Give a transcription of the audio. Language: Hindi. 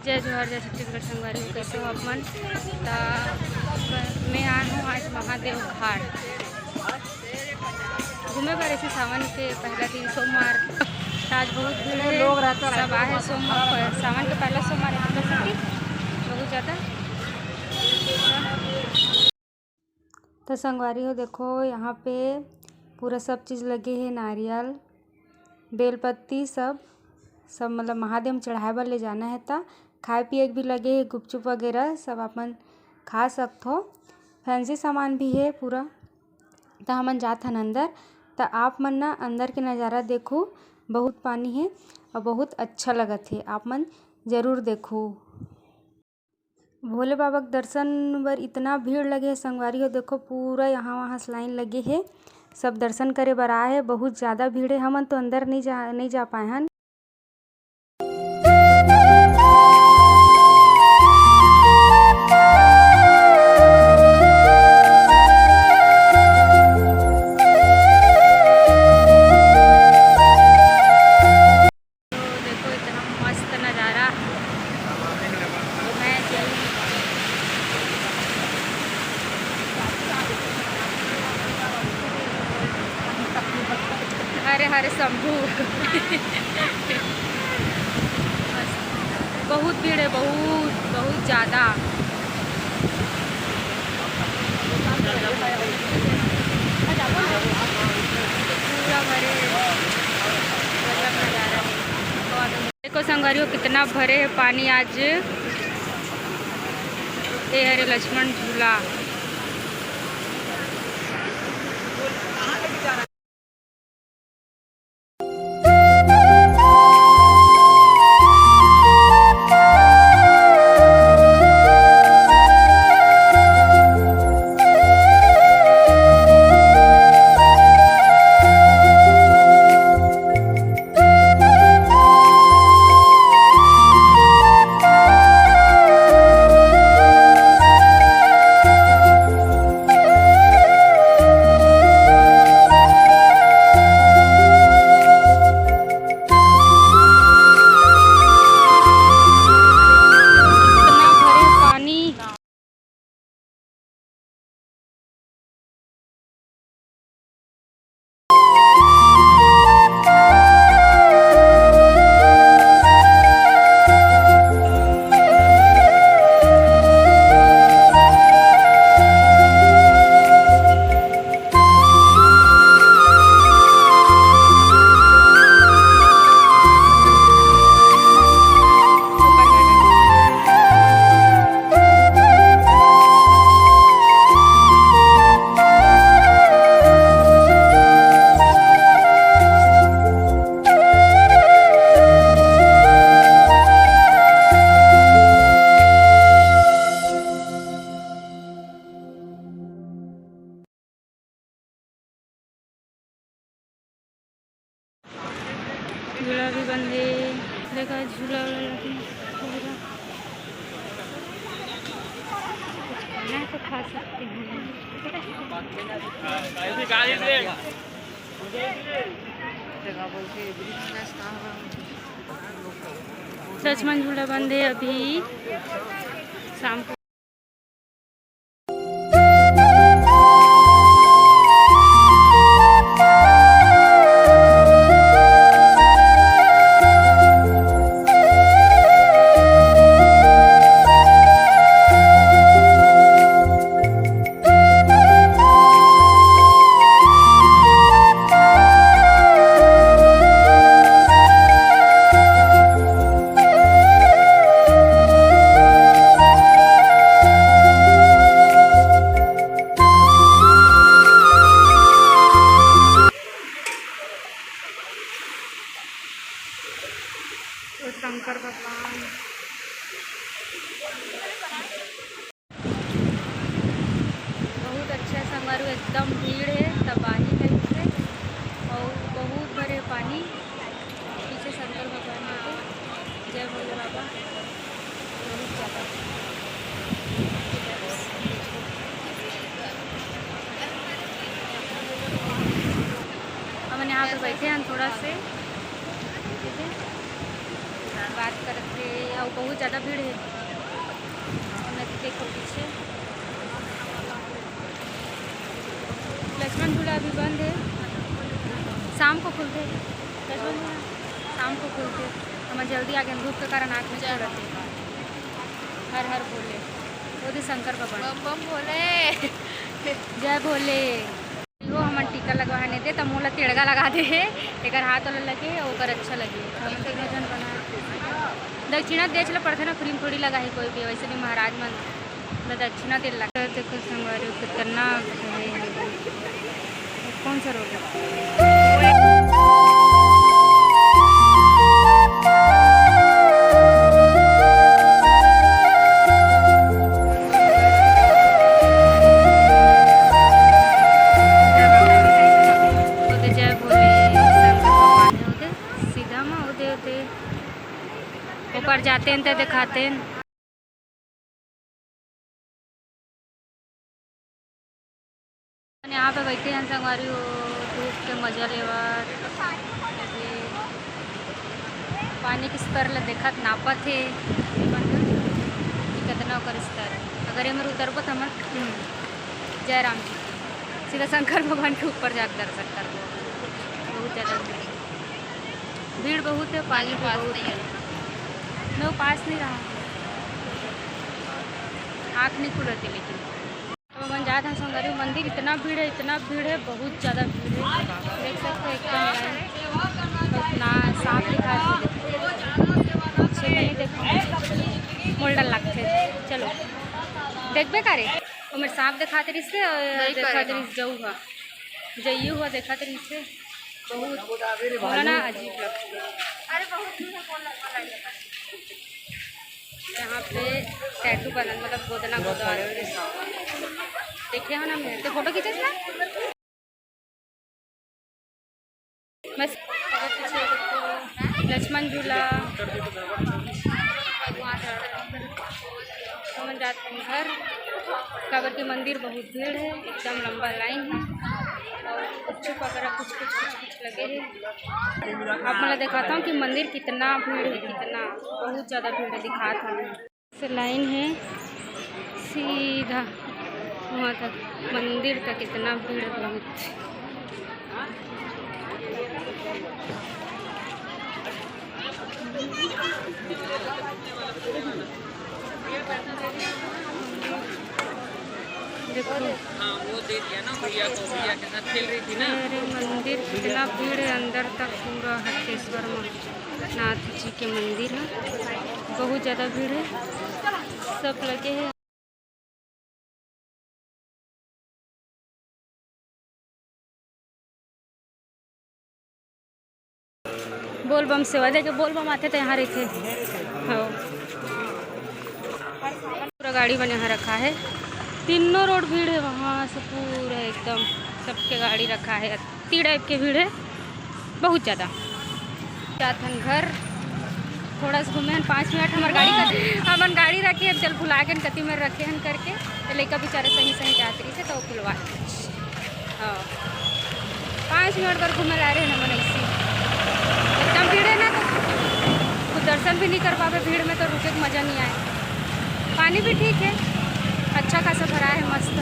जय जोहार जय छत्तीसगढ़ संगवारी हो। कैसे हो आप मन? मैं आई हूँ आज महादेव घाट घूमे पर ऐसे सावन के पहला दिन सोमवार। आज बहुत भीड़ है, सब आए सोमवार सावन के पहला सोमवार बहुत ज़्यादा। तो संगवारी हो देखो यहाँ पे पूरा सब चीज़ लगे है, नारियल बेलपत्ती सब मतलब महादेव में चढ़ाए बर ले जाना है। ता खाए पिए भी लगे है, गुपचुप वगैरह सब अपन खा सकथो। फैंसी सामान भी है पूरा। तो हमन जात हन अंदर। तो आप मन ना अंदर के नज़ारा देखो, बहुत पानी है और बहुत अच्छा लगत है। आप मन ज़रूर देखो। भोले बाबा के दर्शन बर इतना भीड़ लगे है संगवारी हो। देखो पूरा यहाँ वहाँ से लाइन लगे है, सब दर्शन करे बर आए है। बहुत ज़्यादा भीड़ है, हमन तो अंदर नहीं जा पाए हन। हरे हरे शंभू बहुत भीड़ है, बहुत ज़्यादा। पूरा भरे नज़ारा देखो संगवारी हो, कितना भरे है पानी आज। ये हरे लक्ष्मण झूला। झूला भी बंद है, देखा झूला खाना तो खा सकते हैं। लक्ष्मण झूला बंद है अभी शाम को। शंकर भगवान बहुत अच्छा संगवारी, एकदम भीड़ है, तबाही है इससे और बहुत भरे पानी। पीछे शंकर भगवान है, जय भोले बाबा। बहुत ज़्यादा हम यहाँ पे बैठे हैं थोड़ा से बात करते हैं। बहुत ज़्यादा भीड़ है। नदी देखो पीछे। लक्ष्मण झूला अभी बंद है, शाम को खुलते। लक्ष्मण झूला शाम को खुलते। हम जल्दी आ गए, धूप के कारण आँख में रहते। हर हर बोले, बोले शंकर भगवान बम बम बोले, जय बोले। वो हम टीका लगवाने दे तो मुँह ला तिड़गा लगा दे, एक हाथ वाला लगे ओकर अच्छा लगे। हम भोजन बना दक्षिणा देच ला पड़थे ना, फ्री में थोड़ी लगा है कोई भी, वैसे नहीं महाराज मन दक्षिणा दे लगा। देखो संगवारी कितना है, कौन सा रोड है? ऊपर जाते हैं तो दिखाते हैं। यहाँ पे बैठे हैं संगवारी हो, धूप के मजा लेवा। पानी के स्तर ला देखत नापत है कितना ओकर स्तर है। अगर ये मेरे उतरबो तो हम जय राम जी सीधा शंकर भगवान के ऊपर जाकर दर्शन करबो। बहुत ज़्यादा भीड़ बहुत है, पानी बहुत है। मैं वो पास नहीं रहा, आँख नहीं खुल रही। लेकिन तो मन जाते हैं संगवारी मंदिर, इतना भीड़ है, बहुत ज़्यादा भीड़ है। देख सकते हो एकदम ना साफ दिखा नहीं देखो मोल्डर लगते। चलो देखबे करे और मेरे साफ दिखाते रही से, देखा रही जाऊ हुआ जाइए हुआ देखा रही से, बहुत बोला ना अजीब लगता। अरे बहुत यहाँ पे टैटू बना, मतलब गोदना गोदवा देखे हो ना, मेरे तो फोटो खींचे ना बस। लक्ष्मण झूला हम जाते हैं घर। काबर के मंदिर बहुत भीड़ है, एकदम लंबा लाइन है और कुछ वगैरह कुछ लगे हैं। आप मैं दिखाता हूँ कि मंदिर कितना भीड़ है, कितना बहुत ज़्यादा भीड़ है। दिखाता हूँ से लाइन है सीधा वहाँ तक, मंदिर तक इतना भीड़ है बहुत। देखो वो दे दिया ना भैया को, भैया के साथ खेल रही थी ना। अरे मंदिर कितना भीड़ है, अंदर तक पूरा हटकेश्वर नाथ जी के मंदिर है, बहुत ज़्यादा भीड़ है, सब लगे हैं। बोल बम सेवा देखे, बोल बम आते तो यहाँ रहते। हाँ पूरा गाड़ी बने यहाँ रखा है, तीनों रोड भीड़ है वहाँ से पूरा एकदम सबके गाड़ी रखा है। इतनी टाइप के भीड़ है बहुत ज़्यादा। जाथन घर थोड़ा सा घूमे 5 मिनट, हमारी गाड़ी का हमन गाड़ी रखे हैं, चल भुला के कति में रखे हैं करके तो लड़का बेचारे सही जातरी से तो खुलवा। हाँ 5 मिनट पर घूमे ला रहे हैं हमन ऐसे। एकदम भीड़ है ना, तो कुछ दर्शन भी नहीं कर पावे भीड़ में, तो रुके मज़ा नहीं आए। पानी भी ठीक है, अच्छा खासा भरा है, मस्त।